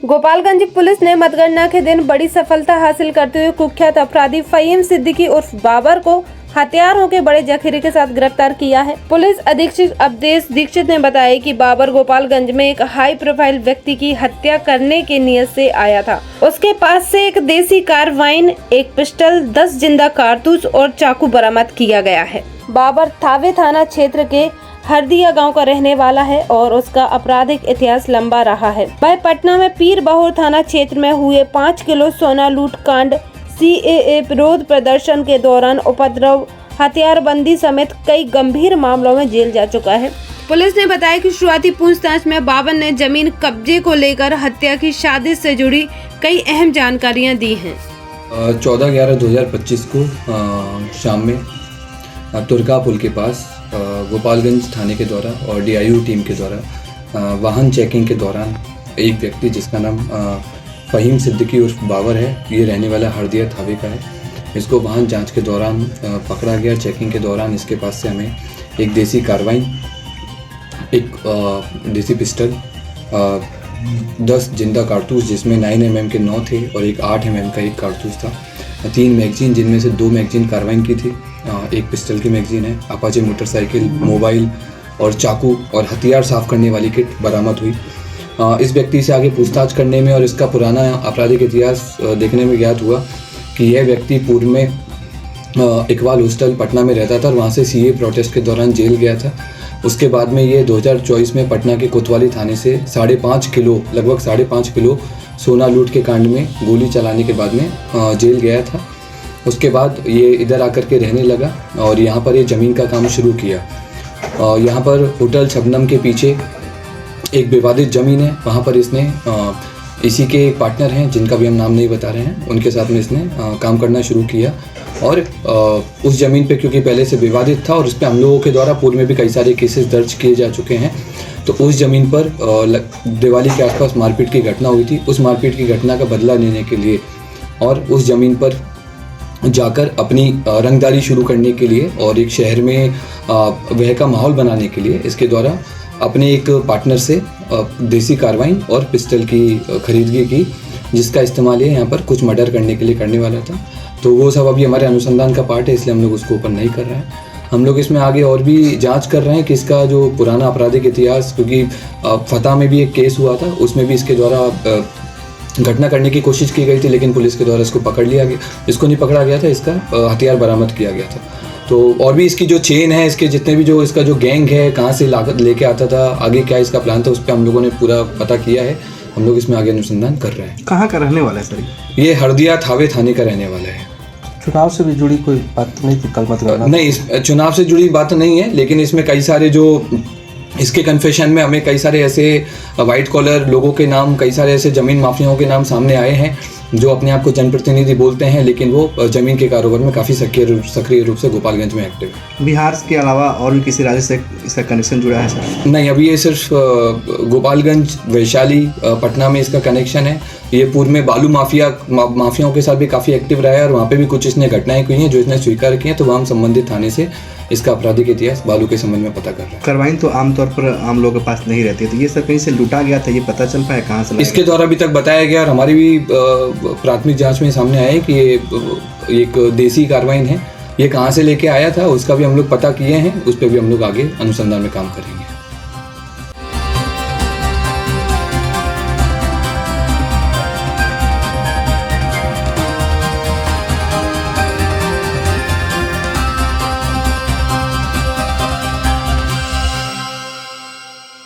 Gopalganj police ने मतगणना के दिन बड़ी सफलता हासिल करते हुए कुख्यात अपराधी फहीम सिद्दीकी उर्फ बाबर को हथियारों के बड़े जखीरे के साथ गिरफ्तार किया है। पुलिस अधीक्षक अवधेश दीक्षित ने बताया कि बाबर गोपालगंज में एक हाई प्रोफाइल व्यक्ति की हत्या करने की नियत से आया था। उसके पास से एक देसी कारवाइन, एक पिस्टल, 10 जिंदा कारतूस और चाकू बरामद किया गया है। बाबर थावे थाना क्षेत्र के हरदिया गांव का रहने वाला है और उसका आपराधिक इतिहास लंबा रहा है। वह पटना में पीर बहोर थाना क्षेत्र में हुए 5 किलो सोना लूट कांड, CAA विरोध प्रदर्शन के दौरान उपद्रव, हथियारबंदी समेत कई गंभीर मामलों में जेल जा चुका है। पुलिस ने बताया कि शुरुआती पूछताछ में बाबर ने जमीन कब्जे को लेकर हत्या की साजिश से जुड़ी कई अहम जानकारियां दी हैं। 14/11/2025 को शाम में तुर्का पुल के पास गोपालगंज थाने के द्वारा और DIU टीम के द्वारा वाहन चेकिंग के दौरान एक व्यक्ति जिसका नाम फहीम सिद्दीकी उर्फ बाबर है, ये रहने वाला हरदिया थावे का है, इसको वाहन जांच के दौरान पकड़ा गया। चेकिंग के दौरान इसके पास से हमें एक देसी कारवाइन, एक देसी पिस्टल, 10 जिंदा कारतूस जिसमें 9 mm के 9 थे और एक 8 mm का एक कारतूस था, 3 मैगजीन जिनमें से 2 मैगजीन कारवाइन की थी, एक पिस्टल की मैगजीन है, अपाचे मोटरसाइकिल, मोबाइल और चाकू और हथियार साफ करने वाली किट बरामद हुई। इस व्यक्ति से आगे पूछताछ करने में और इसका पुराना आपराधिक इतिहास देखने में ज्ञात हुआ कि यह व्यक्ति पूर्व में इकबाल हॉस्टल पटना में रहता था और वहाँ से CAA प्रोटेस्ट के दौरान जेल गया था। उसके बाद में ये 2024 में पटना के कोतवाली थाने से लगभग 5.5 किलो सोना लूट के कांड में गोली चलाने के बाद में जेल गया था। उसके बाद ये इधर आकर के रहने लगा और यहाँ पर ये ज़मीन का काम शुरू किया। यहाँ पर होटल शबनम के पीछे एक विवादित ज़मीन है, वहाँ पर इसने इसी के एक पार्टनर हैं जिनका भी हम नाम नहीं बता रहे हैं, उनके साथ में इसने काम करना शुरू किया और उस ज़मीन पे क्योंकि पहले से विवादित था और उस पर हम लोगों के द्वारा पूर्व में भी कई सारे केसेस दर्ज किए जा चुके हैं, तो उस ज़मीन पर दिवाली के आसपास मारपीट की घटना हुई थी। उस मारपीट की घटना का बदला लेने के लिए और उस ज़मीन पर जाकर अपनी रंगदारी शुरू करने के लिए और एक शहर में वह का माहौल बनाने के लिए इसके द्वारा अपने एक पार्टनर से देसी कारवाइन और पिस्टल की खरीदगी की, जिसका इस्तेमाल ये यहाँ पर कुछ मर्डर करने के लिए करने वाला था। तो वो सब अभी हमारे अनुसंधान का पार्ट है, इसलिए हम लोग उसको ओपन नहीं कर रहे हैं। हम लोग इसमें आगे और भी जांच कर रहे हैं कि इसका जो पुराना आपराधिक इतिहास, क्योंकि फतह में भी एक केस हुआ था, उसमें भी इसके द्वारा घटना करने की कोशिश की गई थी, लेकिन पुलिस के द्वारा इसको पकड़ लिया गया। इसको नहीं पकड़ा गया था, इसका हथियार बरामद किया गया था। तो और भी इसकी जो चेन है, इसके जितने भी जो इसका जो गैंग है, कहाँ से लागत लेके आता था, आगे क्या इसका प्लान था, उस पर हम लोगों ने पूरा पता किया है। हम लोग इसमें आगे अनुसंधान कर रहे हैं। कहाँ का रहने वाला है सर? ये हरदिया थावे थाने का रहने वाला है। चुनाव से भी जुड़ी कोई बात नहीं थी कल मतगणना? नहीं, इस चुनाव से जुड़ी बात नहीं है, लेकिन इसमें कई सारे जो इसके कन्फेशन में हमें कई सारे ऐसे वाइट कॉलर लोगों के नाम, कई सारे ऐसे ज़मीन माफियाओं के नाम सामने आए हैं जो अपने आप को जनप्रतिनिधि बोलते हैं, लेकिन वो ज़मीन के कारोबार में काफ़ी सक्रिय रूप से गोपालगंज में एक्टिव है। बिहार के अलावा और भी किसी राज्य से इसका कनेक्शन जुड़ा है सर? नहीं, अभी ये सिर्फ गोपालगंज, वैशाली, पटना में इसका कनेक्शन है। ये पूर्व में बालू माफियाओं के साथ भी काफ़ी एक्टिव रहा है और वहाँ पे भी कुछ इसने घटनाएं हुई हैं जो इसने स्वीकार की हैं, तो वहाँ हम संबंधित थाने से इसका आपराधिक इतिहास बालू के संबंध में पता कर रहे हैं। कारवाइन तो आमतौर पर आम लोगों के पास नहीं रहती है, तो ये सब कहीं से लूटा गया था, ये पता चल पाया कहाँ से? इसके द्वारा अभी तक बताया गया और हमारी भी प्राथमिक जांच में सामने आया है कि ये एक देसी कारवाइन है। ये कहाँ से लेके आया था उसका भी हम लोग पता किए हैं, उस पर भी हम लोग आगे अनुसंधान में काम करेंगे।